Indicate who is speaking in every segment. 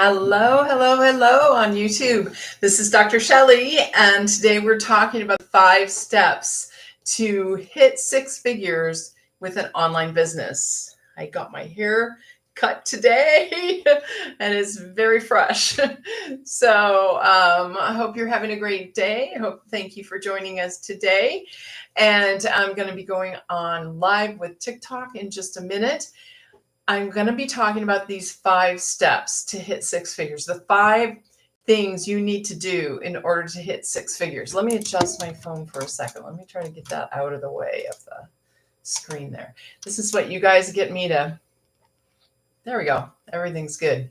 Speaker 1: Hello, hello, hello on YouTube. This is Dr. Shelley, and today we're talking about 5 steps to hit 6 figures with an online business. I got my hair cut today and it's very fresh. So I hope you're having a great day. Thank you for joining us today. And I'm going to be going on live with TikTok in just a minute. I'm going to be talking about these 5 steps to hit 6 figures, the 5 things you need to do in order to hit 6 figures. Let me adjust my phone for a second. Let me try to get that out of the way of the screen there. This is what you guys get me to. There we go. Everything's good.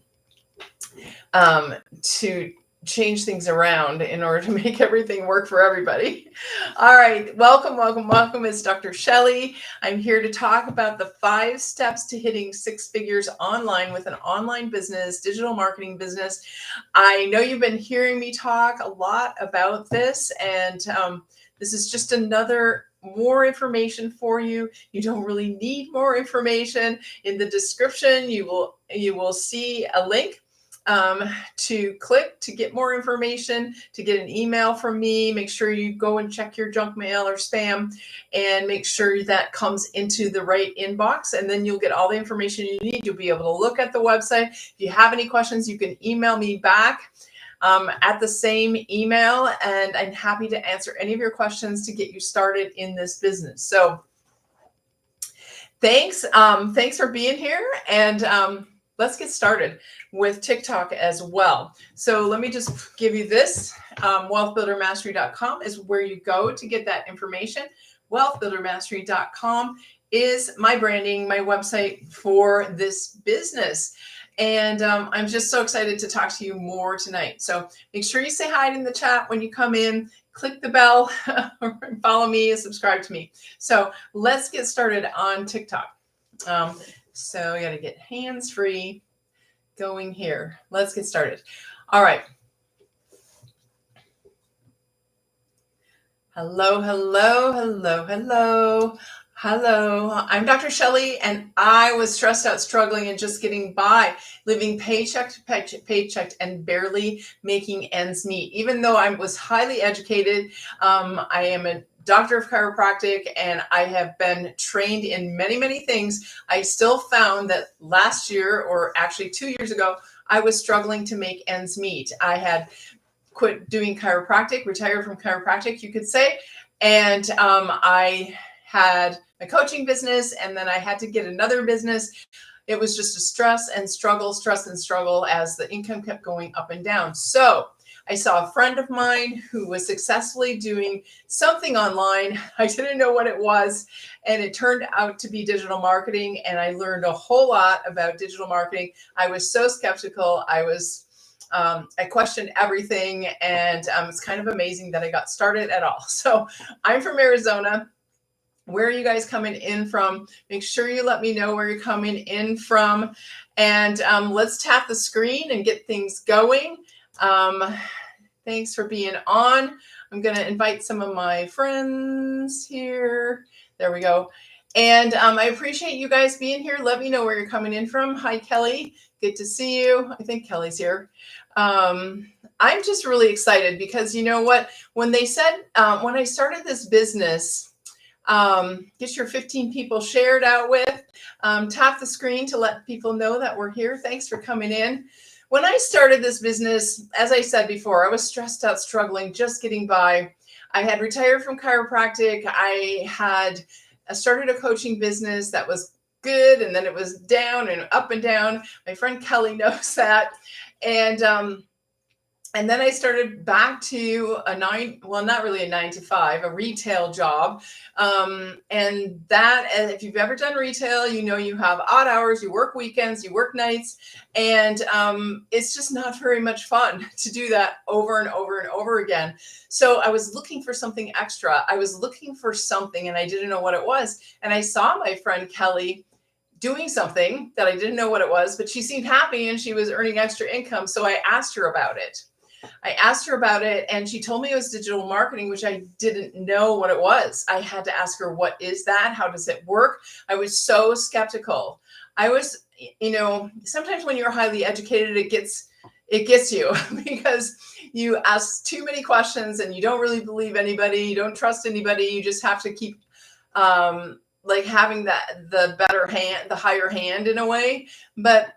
Speaker 1: To change things around in order to make everything work for everybody. All right. Welcome, welcome, welcome. It's Dr. Shelley. I'm here to talk about the 5 steps to hitting 6 figures online with an online business, digital marketing business. I know you've been hearing me talk a lot about this, and this is just another more information for you. You don't really need more information. In the description, you will see a link to click to get more information, to get an email from me. Make sure you go and check your junk mail or spam and make sure that comes into the right inbox, and then you'll get all the information you need. You'll be able to look at the website. If you have any questions, you can email me back at the same email, and I'm happy to answer any of your questions to get you started in this business. So thanks for being here, and let's get started with TikTok as well. So let me just give you this. Wealthbuildermastery.com is where you go to get that information. Wealthbuildermastery.com is my branding, my website for this business. And I'm just so excited to talk to you more tonight. So make sure you say hi in the chat when you come in. Click the bell, follow me, and subscribe to me. So let's get started on TikTok. So I got to get hands-free going here. Let's get started. All right. Hello, hello, hello, hello. Hello, I'm Dr. Shelley, and I was stressed out, struggling, and just getting by, living paycheck to paycheck and barely making ends meet. Even though I was highly educated, I am a doctor of chiropractic, and I have been trained in many, many things. I still found that last year, or actually 2 years ago, I was struggling to make ends meet. I had quit doing chiropractic, retired from chiropractic, you could say, and I had my coaching business, and then I had to get another business. It was just a stress and struggle as the income kept going up and down. So I saw a friend of mine who was successfully doing something online. I didn't know what it was, and it turned out to be digital marketing, and I learned a whole lot about digital marketing. I was so skeptical. I questioned everything, and it's kind of amazing that I got started at all. So I'm from Arizona. Where are you guys coming in from? Make sure you let me know where you're coming in from. And let's tap the screen and get things going. Thanks for being on. I'm going to invite some of my friends here. There we go. And I appreciate you guys being here. Let me know where you're coming in from. Hi, Kelly. Good to see you. I think Kelly's here. I'm just really excited because you know what? When they said, when I started this business, get your 15 people shared out with, tap the screen to let people know that we're here. Thanks for coming in. When I started this business, as I said before, I was stressed out, struggling, just getting by. I had retired from chiropractic. I started a coaching business that was good, and then it was down and up and down. My friend Kelly knows that. And then I started back to not really a 9 to 5, a retail job. And that, if you've ever done retail, you know you have odd hours, you work weekends, you work nights, and it's just not very much fun to do that over and over and over again. So I was looking for something extra. I was looking for something, and I didn't know what it was. And I saw my friend Kelly doing something that I didn't know what it was, but she seemed happy and she was earning extra income. So I asked her about it. And she told me it was digital marketing, which I didn't know what it was. I had to ask her, what is that? How does it work? I was so skeptical. I was, sometimes when you're highly educated, it gets it gets you because you ask too many questions and you don't really believe anybody. You don't trust anybody. You just have to keep like having the better hand, the higher hand in a way. But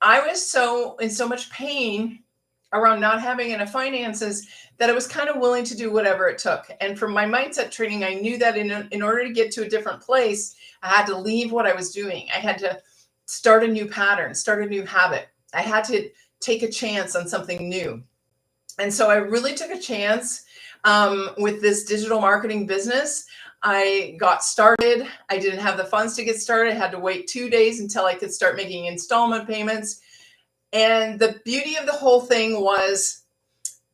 Speaker 1: I was in so much pain around not having enough finances that I was kind of willing to do whatever it took. And from my mindset training, I knew that in order to get to a different place, I had to leave what I was doing. I had to start a new pattern, start a new habit. I had to take a chance on something new. And so I really took a chance with this digital marketing business. I got started. I didn't have the funds to get started. I had to wait 2 days until I could start making installment payments. And the beauty of the whole thing was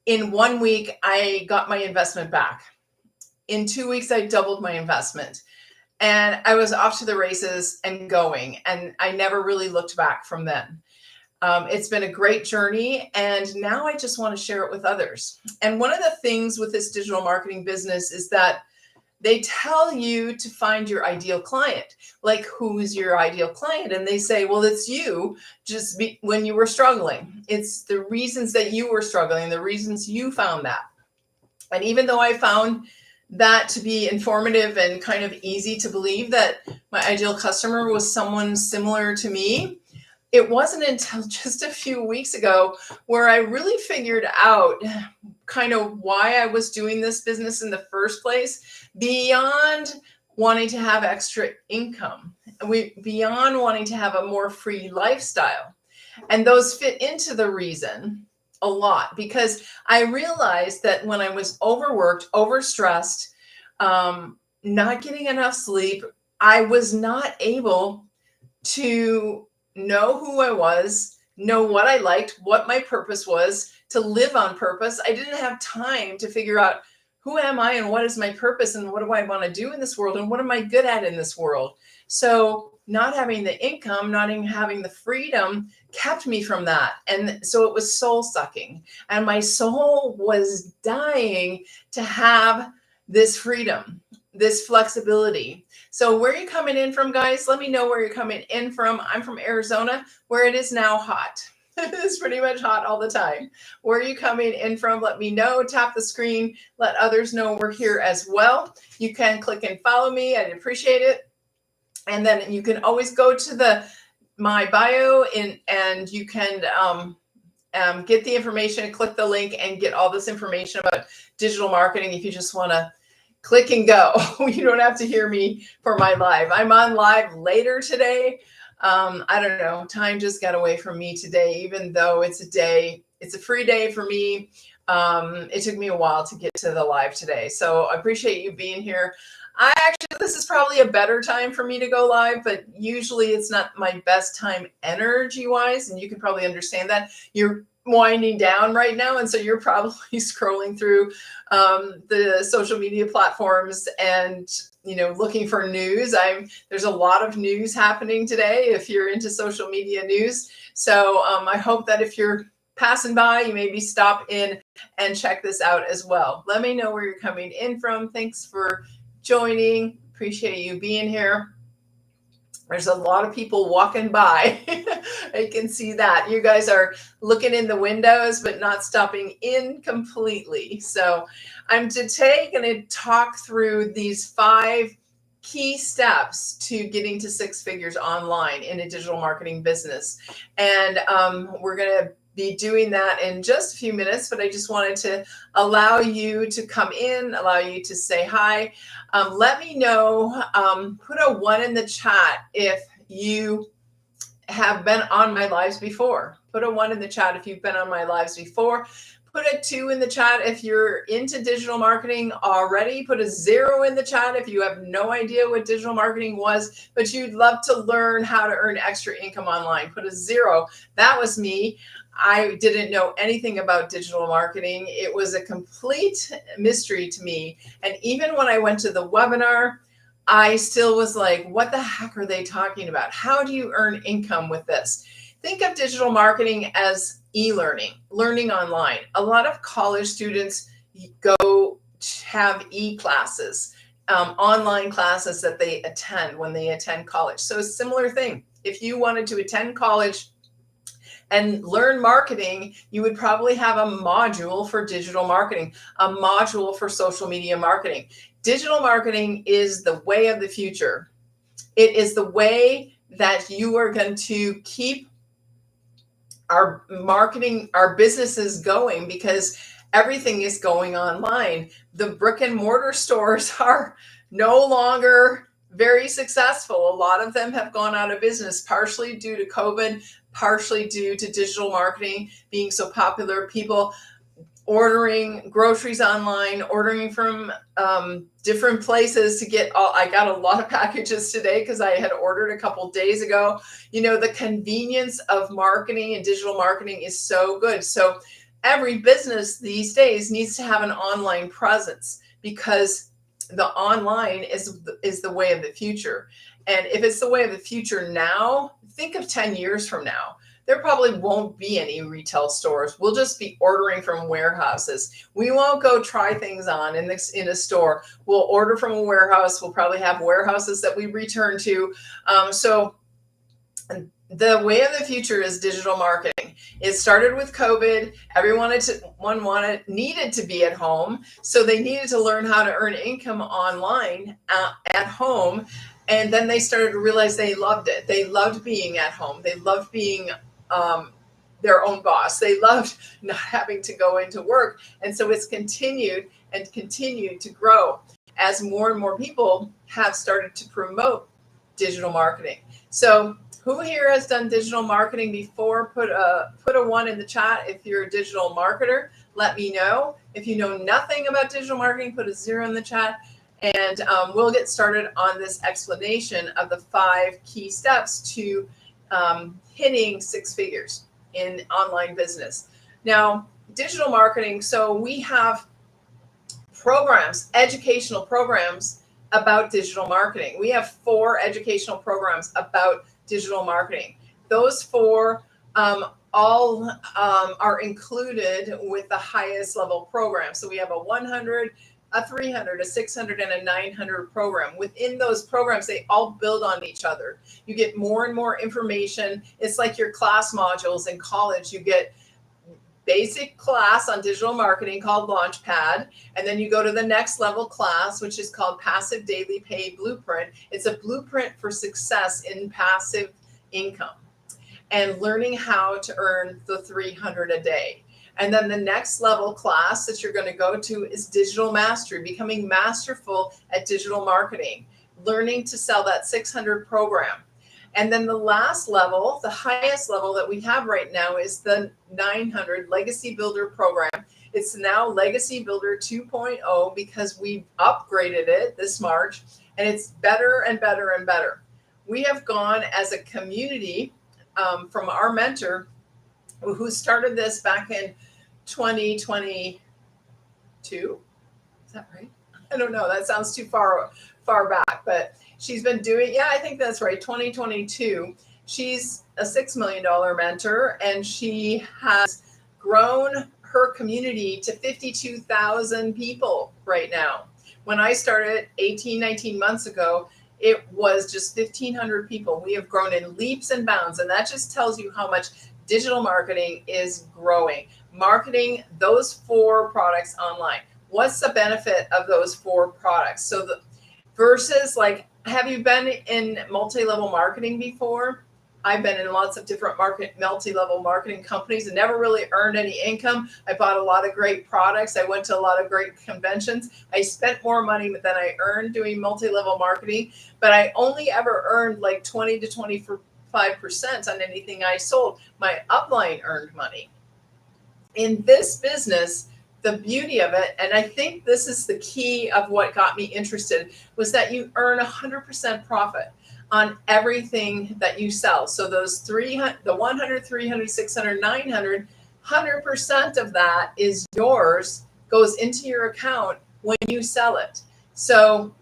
Speaker 1: in 1 week, I got my investment back. In 2 weeks, I doubled my investment. And I was off to the races and going. And I never really looked back from then. It's been a great journey. And now I just want to share it with others. And one of the things with this digital marketing business is that they tell you to find your ideal client. Like, who's your ideal client? And they say, well, it's you when you were struggling. It's the reasons that you were struggling, the reasons you found that. And even though I found that to be informative and kind of easy to believe that my ideal customer was someone similar to me, it wasn't until just a few weeks ago where I really figured out kind of why I was doing this business in the first place, beyond wanting to have extra income, beyond wanting to have a more free lifestyle. And those fit into the reason a lot, because I realized that when I was overworked, overstressed, not getting enough sleep, I was not able to know who I was, know what I liked, what my purpose was, to live on purpose. I didn't have time to figure out who am I and what is my purpose and what do I want to do in this world and what am I good at in this world. So not having the income, not even having the freedom kept me from that. And so it was soul sucking. And my soul was dying to have this freedom, this flexibility. So where are you coming in from, guys? Let me know where you're coming in from. I'm from Arizona, where it is now hot. It's pretty much hot all the time. Where are you coming in from? Let me know. Tap the screen. Let others know we're here as well. You can click and follow me. I'd appreciate it. And then you can always go to my bio and you can get the information, click the link and get all this information about digital marketing if you just want to click and go. You don't have to hear me for my live. I'm on live later today. I don't know. Time just got away from me today, even though it's a free day for me. It took me a while to get to the live today. So I appreciate you being here. This is probably a better time for me to go live, but usually it's not my best time energy wise. And you can probably understand that. You're winding down right now. And so you're probably scrolling through the social media platforms and, looking for news. There's a lot of news happening today if you're into social media news. So I hope that if you're passing by, you maybe stop in and check this out as well. Let me know where you're coming in from. Thanks for joining. Appreciate you being here. There's a lot of people walking by. I can see that. You guys are looking in the windows, but not stopping in completely. So I'm today going to talk through these 5 key steps to getting to 6 figures online in a digital marketing business. And we're going to be doing that in just a few minutes, but I just wanted to allow you to come in, allow you to say hi. Let me know, put a 1 in the chat if you have been on my lives before. Put a 1 in the chat if you've been on my lives before. Put a 2 in the chat if you're into digital marketing already. Put a 0 in the chat if you have no idea what digital marketing was, but you'd love to learn how to earn extra income online. Put a 0. That was me. I didn't know anything about digital marketing. It was a complete mystery to me. And even when I went to the webinar, I still was like, what the heck are they talking about? How do you earn income with this? Think of digital marketing as e-learning, learning online. A lot of college students go have e-classes, online classes that they attend when they attend college. So a similar thing. If you wanted to attend college and learn marketing, you would probably have a module for digital marketing, a module for social media marketing. Digital marketing is the way of the future. It is the way that you are going to keep our marketing, our businesses going, because everything is going online. The brick and mortar stores are no longer very successful. A lot of them have gone out of business, partially due to COVID, partially due to digital marketing being so popular. People ordering groceries online, ordering from different places to get all. I got a lot of packages today because I had ordered a couple days ago. You know, the convenience of marketing and digital marketing is so good. So every business these days needs to have an online presence, because the online is the way of the future. And if it's the way of the future now, think of 10 years from now. There probably won't be any retail stores. We'll just be ordering from warehouses. We won't go try things on in a store. We'll order from a warehouse. We'll probably have warehouses that we return to. So the way of the future is digital marketing. It started with COVID. Everyone needed to be at home. So they needed to learn how to earn income online at home. And then they started to realize they loved it. They loved being at home. They loved being their own boss. They loved not having to go into work. And so it's continued to grow as more and more people have started to promote digital marketing. So who here has done digital marketing before? Put a 1 in the chat if you're a digital marketer. Let me know. If you know nothing about digital marketing, put a 0 in the chat. And we'll get started on this explanation of the 5 key steps to hitting 6 figures in online business. Now, digital marketing, so we have programs, educational programs about digital marketing. We have 4 educational programs about digital marketing. Those 4 all are included with the highest level program. So we have a 100, a 300, a 600, and a 900 program. Within those programs, they all build on each other. You get more and more information. It's like your class modules in college. You get basic class on digital marketing called Launchpad, and then you go to the next level class, which is called Passive Daily Pay Blueprint. It's a blueprint for success in passive income and learning how to earn the 300 a day. And then the next level class that you're going to go to is Digital Mastery, becoming masterful at digital marketing, learning to sell that 600 program. And then the last level, the highest level that we have right now, is the 900 Legacy Builder program. It's now Legacy Builder 2.0 because we upgraded it this March, and it's better and better and better. We have gone as a community from our mentor, who started this back in 2022. Is that right? I don't know. That sounds too far back, but she's been doing, yeah, I think that's right, 2022. She's a $6 million mentor, and she has grown her community to 52,000 people right now. When I started 19 months ago, it was just 1,500 people. We have grown in leaps and bounds, and that just tells you how much digital marketing is growing. Marketing those 4 products online. What's the benefit of those 4 products? So versus, like, have you been in multi-level marketing before? I've been in lots of different multi-level marketing companies and never really earned any income. I bought a lot of great products. I went to a lot of great conventions. I spent more money than I earned doing multi-level marketing, but I only ever earned like 20 to 25% on anything I sold. My upline earned money. In this business, the beauty of it, and I think this is the key of what got me interested, was that you earn 100% profit on everything that you sell. So those 300, the 100, 300, 600, 900, 100% of that is yours, goes into your account when you sell it. So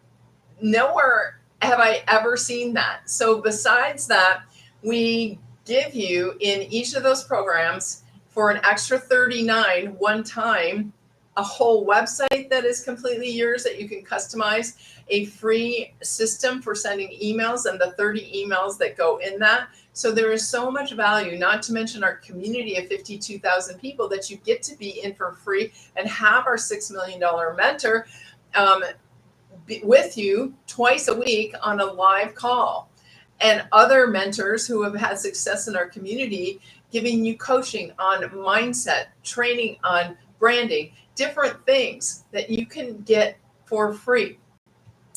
Speaker 1: nowhere have I ever seen that. So besides that, we give you in each of those programs, for an extra $39 one time, a whole website that is completely yours that you can customize, a free system for sending emails and the 30 emails that go in that, So there is so much value, not to mention our community of 52,000 people that you get to be in for free and have our $6 million mentor with you twice a week on a live call, and other mentors who have had success in our community giving you coaching on mindset, training on branding, different things that you can get for free.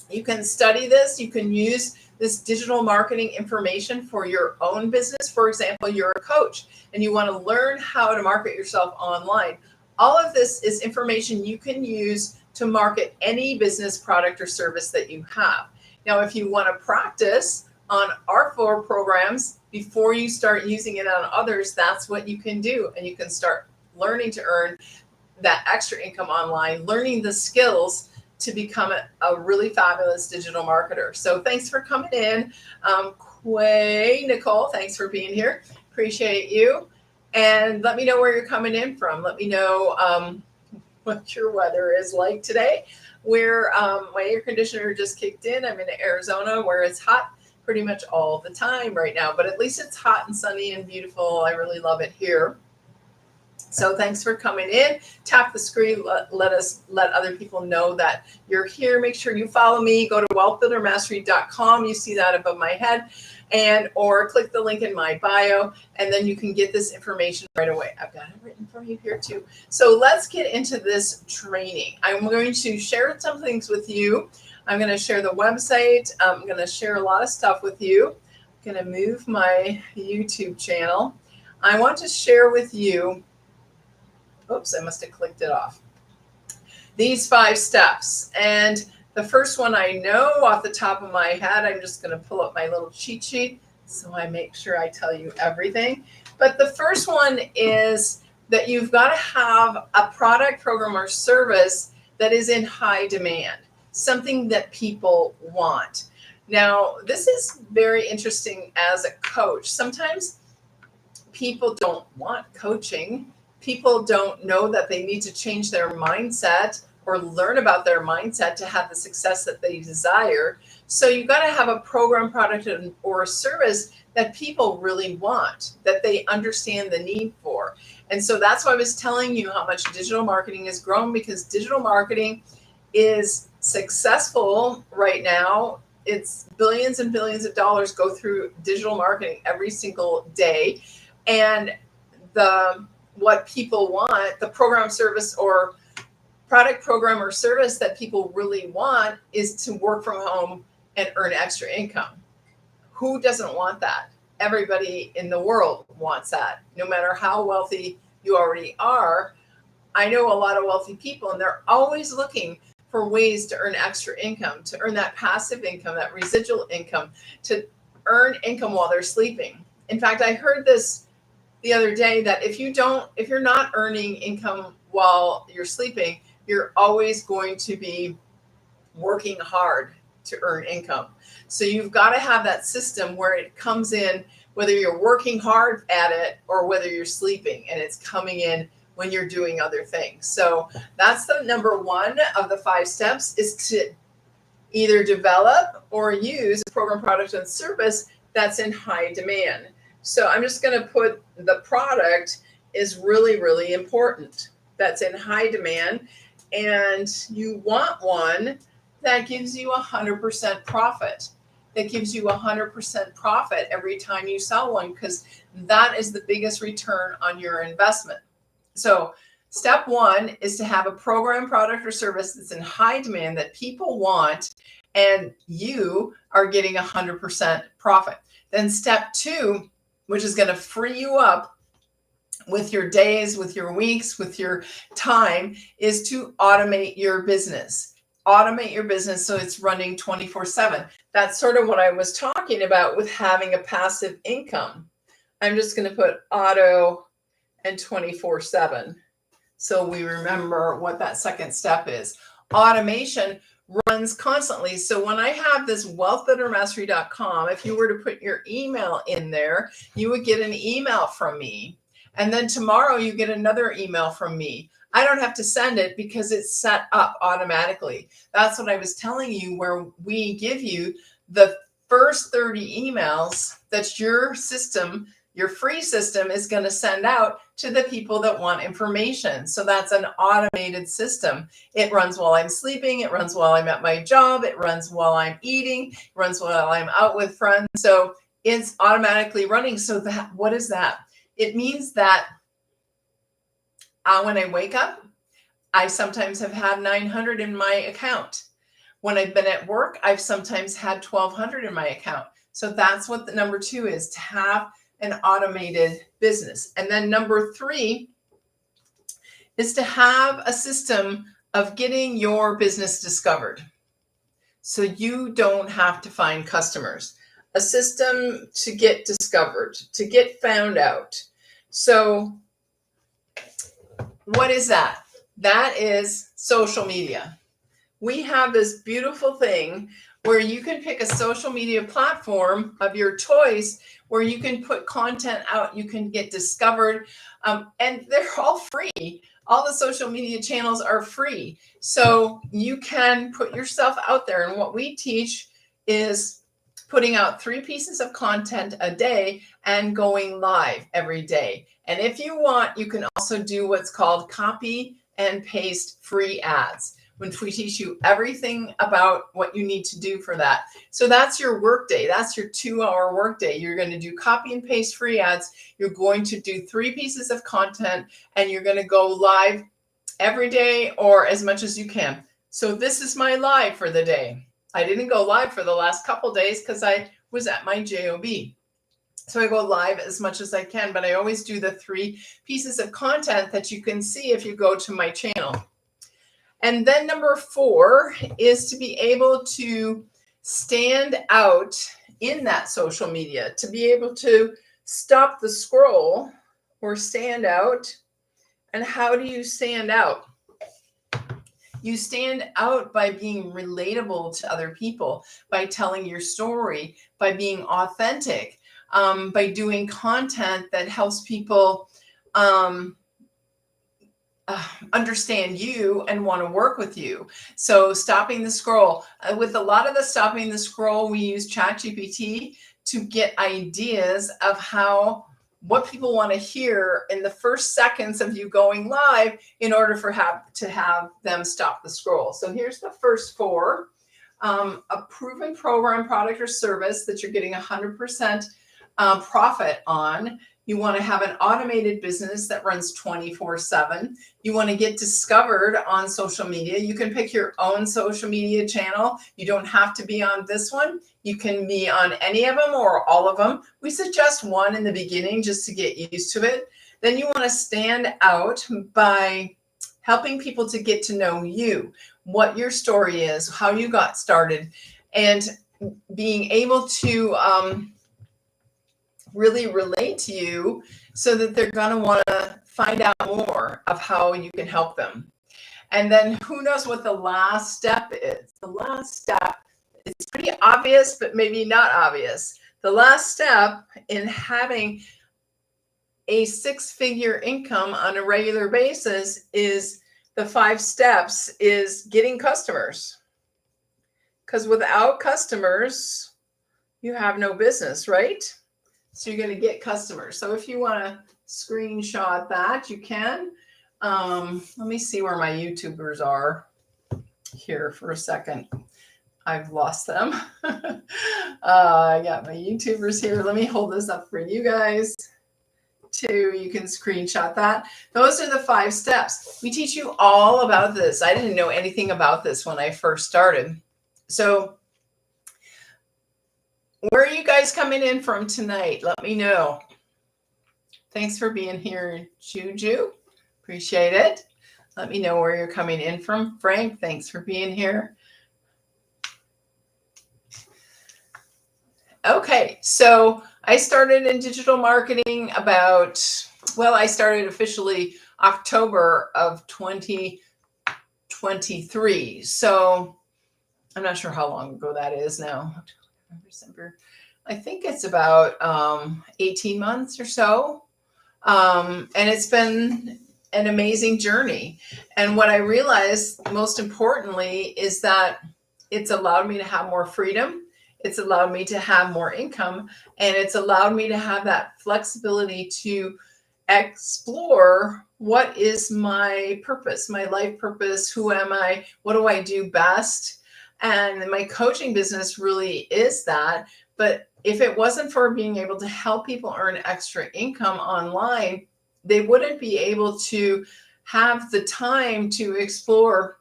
Speaker 1: You can study this. You can use this digital marketing information for your own business. For example, you're a coach and you want to learn how to market yourself online. All of this is information you can use to market any business, product, or service that you have. Now, if you want to practice on our 4 programs before you start using it on others, that's what you can do. And you can start learning to earn that extra income online, learning the skills to become a really fabulous digital marketer. So thanks for coming in. Nicole, thanks for being here. Appreciate you. And let me know where you're coming in from. Let me know what your weather is like today. Where my air conditioner just kicked in. I'm in Arizona where it's hot pretty much all the time right now, but at least it's hot and sunny and beautiful. I really love it here. So thanks for coming in. Tap the screen. Let other people know that you're here. Make sure you follow me. Go to wealthbuildermastery.com. You see that above my head, or click the link in my bio, and then you can get this information right away. I've got it written for you here too. So let's get into this training. I'm going to share some things with you. I'm going to share the website. I'm going to share a lot of stuff with you. I'm going to move my YouTube channel. I want to share with you. Oops, I must have clicked it off. These 5 steps. And the first one I know off the top of my head, I'm just going to pull up my little cheat sheet so I make sure I tell you everything. But the first one is that you've got to have a product, program, or service that is in high demand, something that people want. Now, this is very interesting as a coach. Sometimes people don't want coaching. People don't know that they need to change their mindset or learn about their mindset to have the success that they desire. So you've got to have a program, product, or a service that people really want, that they understand the need for. And so that's why I was telling you how much digital marketing has grown, because digital marketing is successful right now. It's billions and billions of dollars go through digital marketing every single day. And what people want, the program, service, or product, program, or service that people really want is to work from home and earn extra income. Who doesn't want that? Everybody in the world wants that, no matter how wealthy you already are. I know a lot of wealthy people, and they're always looking for ways to earn extra income, to earn that passive income, that residual income, to earn income while they're sleeping. In fact, I heard this the other day that if you're not earning income while you're sleeping, you're always going to be working hard to earn income. So you've got to have that system where it comes in, whether you're working hard at it or whether you're sleeping, and it's coming in when you're doing other things. So that's the number 1 of the 5 steps, is to either develop or use a program, product, and service that's in high demand. So I'm just going to put the product is really, really important. That's in high demand. And you want one that gives you 100% profit. That gives you 100% profit every time you sell one, because that is the biggest return on your investment. So step 1 is to have a program, product, or service that's in high demand that people want, and you are getting 100% profit. Then step 2, which is going to free you up with your days, with your weeks, with your time, is to automate your business. Automate your business so it's running 24/7. That's sort of what I was talking about with having a passive income. I'm just going to put auto and 24/7 so we remember what that second step is. Automation runs constantly. So when I have this wealthbuildermastery.com, if you were to put your email in there, you would get an email from me. And then tomorrow you get another email from me. I don't have to send it because it's set up automatically. That's what I was telling you, where we give you the first 30 emails that your system, your free system, is going to send out to the people that want information. So that's an automated system. It runs while I'm sleeping. It runs while I'm at my job. It runs while I'm eating. It runs while I'm out with friends. So it's automatically running. So that, what is that? It means that when I wake up, I sometimes have had 900 in my account. When I've been at work, I've sometimes had 1,200 in my account. So that's what the number 2 is, to have an automated business. And then number 3 is to have a system of getting your business discovered. So you don't have to find customers. A system to get discovered, to get found out. So what is that? That is social media. We have this beautiful thing where you can pick a social media platform of your choice where you can put content out, you can get discovered, and they're all free. All the social media channels are free. So you can put yourself out there. And what we teach is putting out 3 pieces of content a day and going live every day. And if you want, you can also do what's called copy and paste free ads, which we teach you everything about what you need to do for that. So that's your work day. That's your 2-hour work day. You're going to do copy and paste free ads. You're going to do 3 pieces of content, and you're going to go live every day or as much as you can. So this is my live for the day. I didn't go live for the last couple days because I was at my job. So I go live as much as I can, but I always do the 3 pieces of content that you can see if you go to my channel. And then number 4 is to be able to stand out in that social media, to be able to stop the scroll or stand out. And how do you stand out? You stand out by being relatable to other people, by telling your story, by being authentic, by doing content that helps people understand you and want to work with you. So stopping the scroll. With a lot of the stopping the scroll, we use ChatGPT to get ideas of what people want to hear in the first seconds of you going live in order to have them stop the scroll. So here's the first 4. A proven program, product, or service that you're getting 100% profit on. You want to have an automated business that runs 24/7. You want to get discovered on social media. You can pick your own social media channel. You don't have to be on this one. You can be on any of them or all of them. We suggest one in the beginning just to get used to it. Then you want to stand out by helping people to get to know you, what your story is, how you got started, and being able to really relate to you so that they're going to want to find out more of how you can help them. And then who knows what the last step is? The last step is pretty obvious, but maybe not obvious. The last step in having a 6-figure income on a regular basis is the 5 steps is getting customers. Because without customers, you have no business, right? So you're going to get customers. So if you want to screenshot that, you can. Let me see where my YouTubers are here for a second. I've lost them. I got my YouTubers here. Let me hold this up for you guys too. You can screenshot that. Those are the 5 steps. We teach you all about this. I didn't know anything about this when I first started. So where are you guys coming in from tonight? Let me know. Thanks for being here, Juju. Appreciate it. Let me know where you're coming in from. Frank, thanks for being here. Okay, so I started in digital marketing I started officially October of 2023. So I'm not sure how long ago that is now. December. I think it's about 18 months or so. And it's been an amazing journey. And what I realized most importantly is that it's allowed me to have more freedom. It's allowed me to have more income, and it's allowed me to have that flexibility to explore what is my purpose, my life purpose, who am I, what do I do best? And my coaching business really is that. But if it wasn't for being able to help people earn extra income online, they wouldn't be able to have the time to explore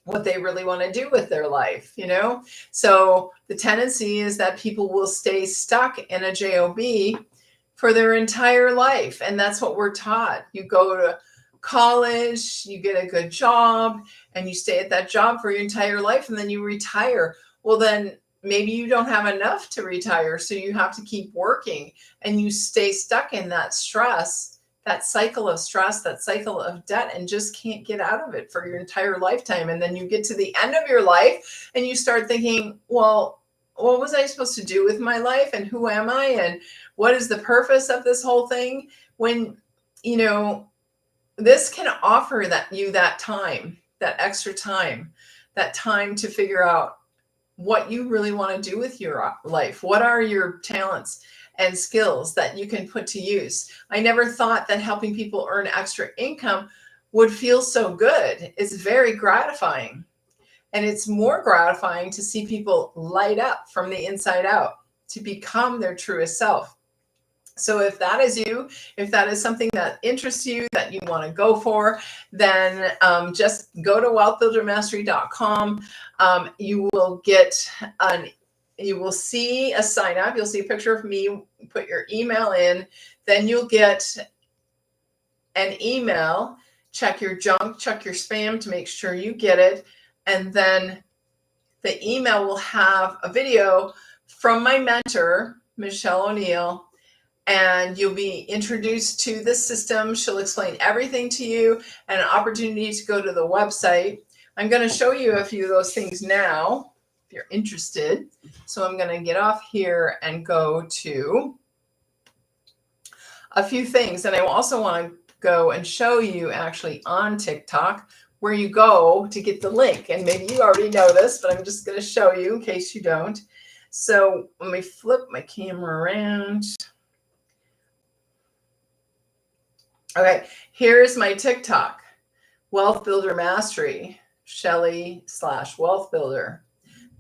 Speaker 1: what they really want to do with their life, you know? So the tendency is that people will stay stuck in a job for their entire life. And that's what we're taught. You go to college, you get a good job, and you stay at that job for your entire life, and then you retire. Well, then maybe you don't have enough to retire, so you have to keep working, and you stay stuck in that stress, that cycle of stress, that cycle of debt, and just can't get out of it for your entire lifetime. And then you get to the end of your life and you start thinking, well, what was I supposed to do with my life, and who am I, and what is the purpose of this whole thing? When, you know, this can offer that time, that extra time, that time to figure out what you really want to do with your life. What are your talents and skills that you can put to use? I never thought that helping people earn extra income would feel so good. It's very gratifying. And it's more gratifying to see people light up from the inside out, to become their truest self. So if that is you, if that is something that interests you, that you want to go for, then just go to wealthbuildermastery.com. You will see a sign up. You'll see a picture of me. Put your email in. Then you'll get an email. Check your junk, check your spam to make sure you get it. And then the email will have a video from my mentor, Michelle O'Neill, and you'll be introduced to the system. She'll explain everything to you, and an opportunity to go to the website. I'm going to show you a few of those things now, if you're interested. So I'm going to get off here and go to a few things. And I also want to go and show you actually on TikTok where you go to get the link. And maybe you already know this, but I'm just going to show you in case you don't. So let me flip my camera around. Okay, here's my TikTok, Wealth Builder Mastery, Shelly/Wealth Builder.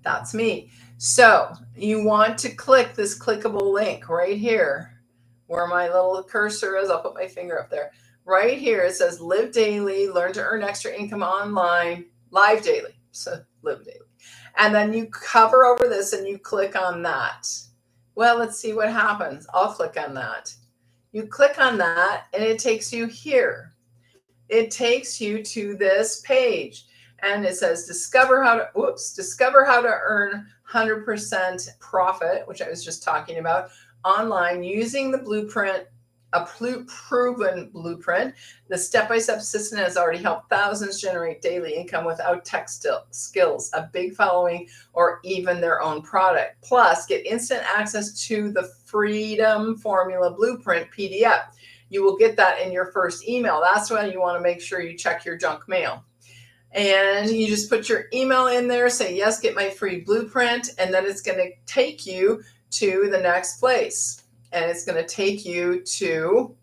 Speaker 1: That's me. So you want to click this clickable link right here where my little cursor is. I'll put my finger up there. Right here, it says live daily, learn to earn extra income online, live daily. So live daily. And then you hover over this and you click on that. Well, let's see what happens. I'll click on that. You click on that and it takes you here. It takes you to this page and it says discover how to earn 100% profit, which I was just talking about, online using the blueprint, a proven blueprint. The step-by-step system has already helped thousands generate daily income without tech skills, a big following, or even their own product. Plus, get instant access to the Freedom Formula Blueprint PDF. You will get that in your first email. That's why you want to make sure you check your junk mail. And you just put your email in there, say, yes, get my free blueprint, and then it's going to take you to the next place. And it's going to take you to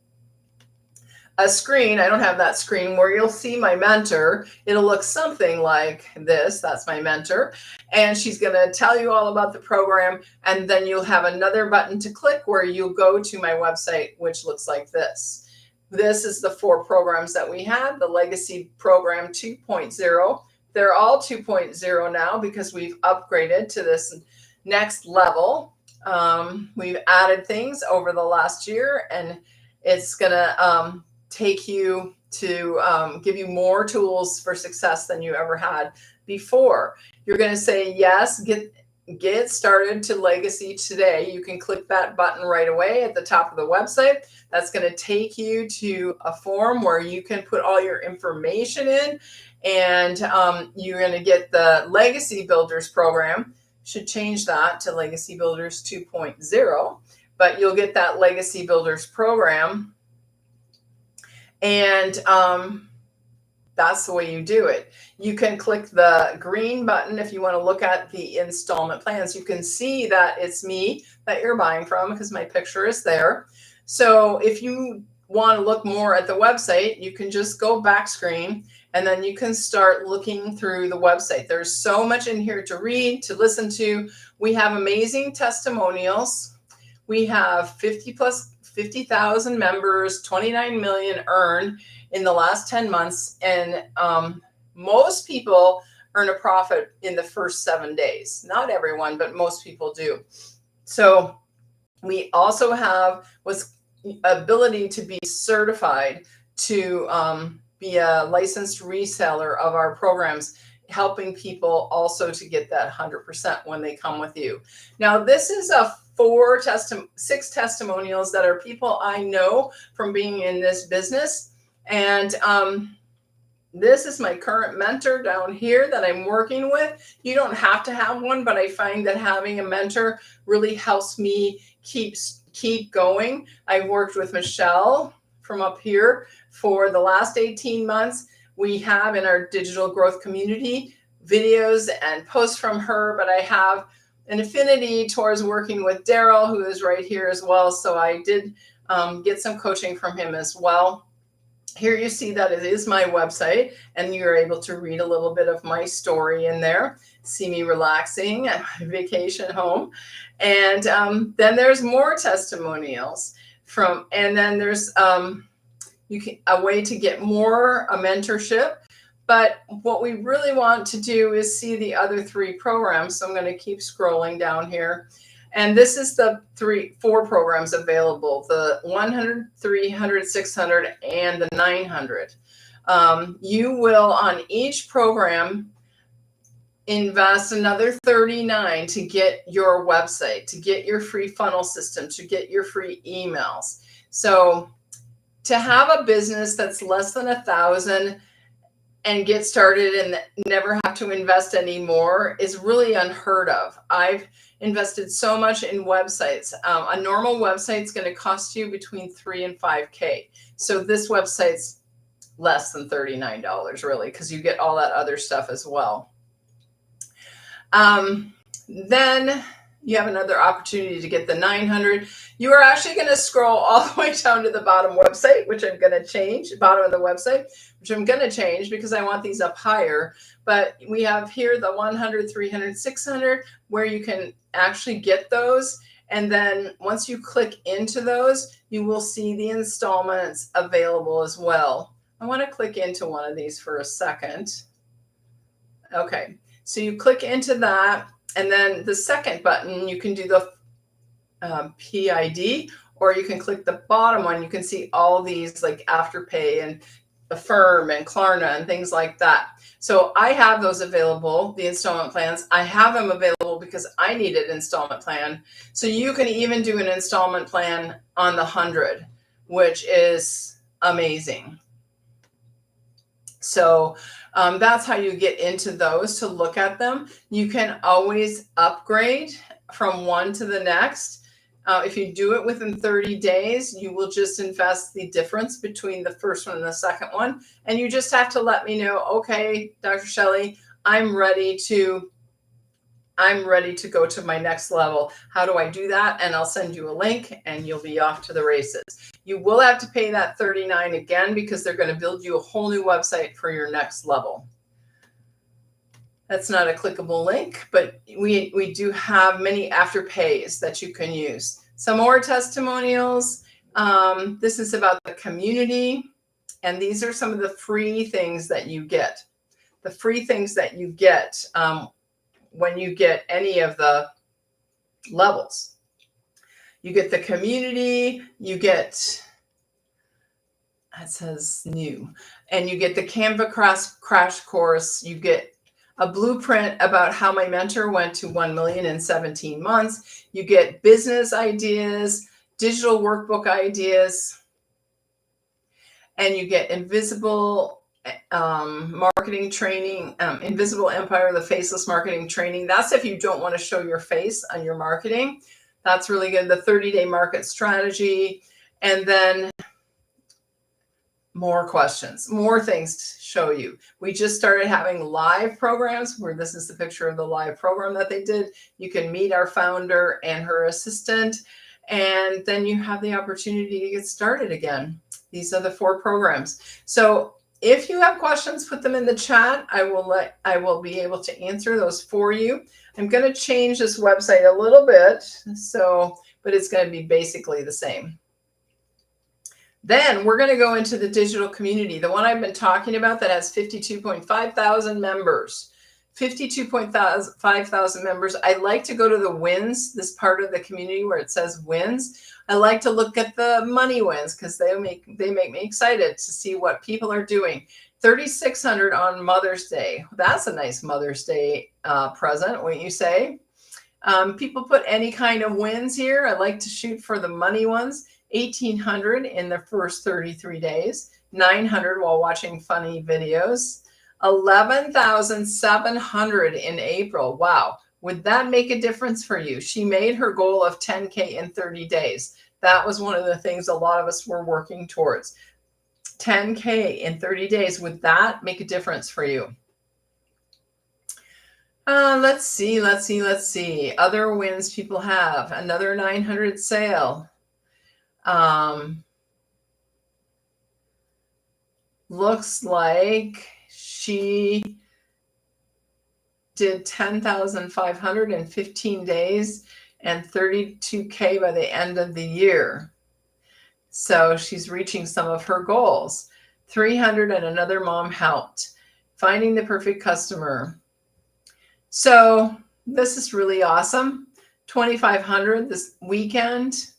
Speaker 1: a screen. I don't have that screen where you'll see my mentor. It'll look something like this. That's my mentor. And she's going to tell you all about the program. And then you'll have another button to click where you'll go to my website, which looks like this. This is the 4 programs that we had, the Legacy Program 2.0. They're all 2.0 now because we've upgraded to this next level. We've added things over the last year, and it's going to take you to give you more tools for success than you ever had before. You're going to say, yes, get started to Legacy today. You can click that button right away at the top of the website. That's going to take you to a form where you can put all your information in, and you're going to get the Legacy Builders program. Should change that to Legacy Builders 2.0, but you'll get that Legacy Builders program. And That's the way you do it. You can click the green button if you want to look at the installment plans. You can see that it's me that you're buying from because my picture is there. So if you want to look more at the website, you can just go back screen and then you can start looking through the website. There's so much in here to read, to listen to. We have amazing testimonials. We have 50,000 members, 29 million earned in the last 10 months. And most people earn a profit in the first 7 days. Not everyone, but most people do. So we also have what's ability to be certified to be a licensed reseller of our programs, helping people also to get that 100% when they come with you. Now, this is a 6 testimonials that are people I know from being in this business. And this is my current mentor down here that I'm working with. You don't have to have one, but I find that having a mentor really helps me keep going. I've worked with Michelle from up here for the last 18 months. We have in our digital growth community videos and posts from her, but I have an affinity towards working with Daryl, who is right here as well. So I did get some coaching from him as well. Here you see that it is my website, and you're able to read a little bit of my story in there, see me relaxing at my vacation home. And then there's more testimonials and then there's a way to get a mentorship. But what we really want to do is see the other 3 programs. So I'm going to keep scrolling down here. And this is the 4 programs available, the 100, 300, 600, and the 900. You will, on each program, invest another $39 to get your website, to get your free funnel system, to get your free emails. So to have a business that's less than $1,000 and get started and never have to invest anymore is really unheard of. I've invested so much in websites. A normal website is going to cost you between $3,000 and $5,000. So this website's less than $39 really, because you get all that other stuff as well. Then you have another opportunity to get the 900. You are actually going to scroll all the way down to the bottom website, which I'm going to change, bottom of the website, which I'm going to change because I want these up higher. But we have here the 100, 300, 600, where you can actually get those. And then once you click into those, you will see the installments available as well. I want to click into one of these for a second. Okay, so you click into that. And then the second button, you can do the PID, or you can click the bottom one. You can see all these like Afterpay and Affirm and Klarna and things like that. So I have those available, the installment plans. I have them available because I need an installment plan. So you can even do an installment plan on the 100, which is amazing. So that's how you get into those to look at them. You can always upgrade from one to the next. If you do it within 30 days, you will just invest the difference between the first one and the second one. And you just have to let me know, okay, Dr. Shelley, I'm ready to go to my next level. How do I do that? And I'll send you a link and you'll be off to the races. You will have to pay that $39 again because they're going to build you a whole new website for your next level. That's not a clickable link, but we do have many afterpays that you can use. Some more testimonials. This is about the community. And these are some of the free things that you get. The free things that you get when you get any of the levels. You get the community, you get, it says new, and you get the Canva crash course, you get a blueprint about how my mentor went to 1 million in 17 months. You get business ideas, digital workbook ideas, and you get invisible marketing training, Invisible Empire, the faceless marketing training. That's if you don't want to show your face on your marketing. That's really good. The 30-day market strategy. And then more questions, more things to show you. We just started having live programs where this is the picture of the live program that they did. You can meet our founder and her assistant, and then you have the opportunity to get started again. These are the 4 programs. So if you have questions, put them in the chat. I will be able to answer those for you. I'm going to change this website a little bit, but it's going to be basically the same. Then we're going to go into the digital community, the one I've been talking about that has 52.5 thousand members. 52.5 thousand members. I like to go to the wins, this part of the community where it says wins. I like to look at the money wins because they make me excited to see what people are doing. 3,600 on Mother's Day. That's a nice Mother's Day present, wouldn't you say? People put any kind of wins here. I like to shoot for the money ones. 1,800 in the first 33 days, 900 while watching funny videos, 11,700 in April. Wow. Would that make a difference for you? She made her goal of 10K in 30 days. That was one of the things a lot of us were working towards. 10K in 30 days. Would that make a difference for you? Let's see. Other wins people have. Another 900 sale. Looks like she did 10,500 in 15 days and 32K by the end of the year. So she's reaching some of her goals. 300 and another mom helped. Finding the perfect customer. So this is really awesome. 2,500 this weekend.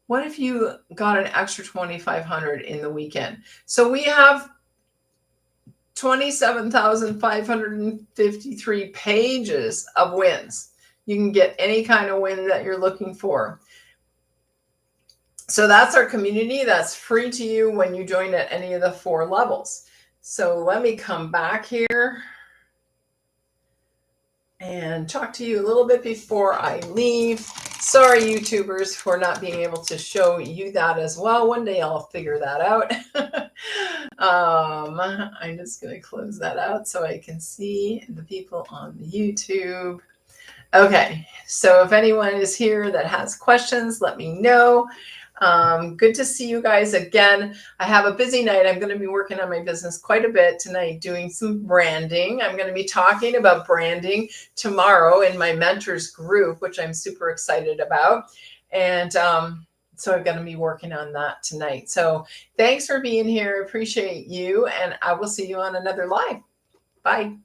Speaker 1: What if you got an extra 2,500 in the weekend? So we have 27,553 pages of wins. You can get any kind of win that you're looking for. So that's our community. That's free to you when you join at any of the 4 levels. So let me come back here and talk to you a little bit before I leave. Sorry, YouTubers, for not being able to show you that as well. One day I'll figure that out. I'm just going to close that out so I can see the people on the YouTube. Okay, so if anyone is here that has questions, let me know. Good to see you guys again. I have a busy night. I'm going to be working on my business quite a bit tonight, doing some branding. I'm going to be talking about branding tomorrow in my mentors group, which I'm super excited about. And so I'm going to be working on that tonight. So thanks for being here. Appreciate you. And I will see you on another live. Bye.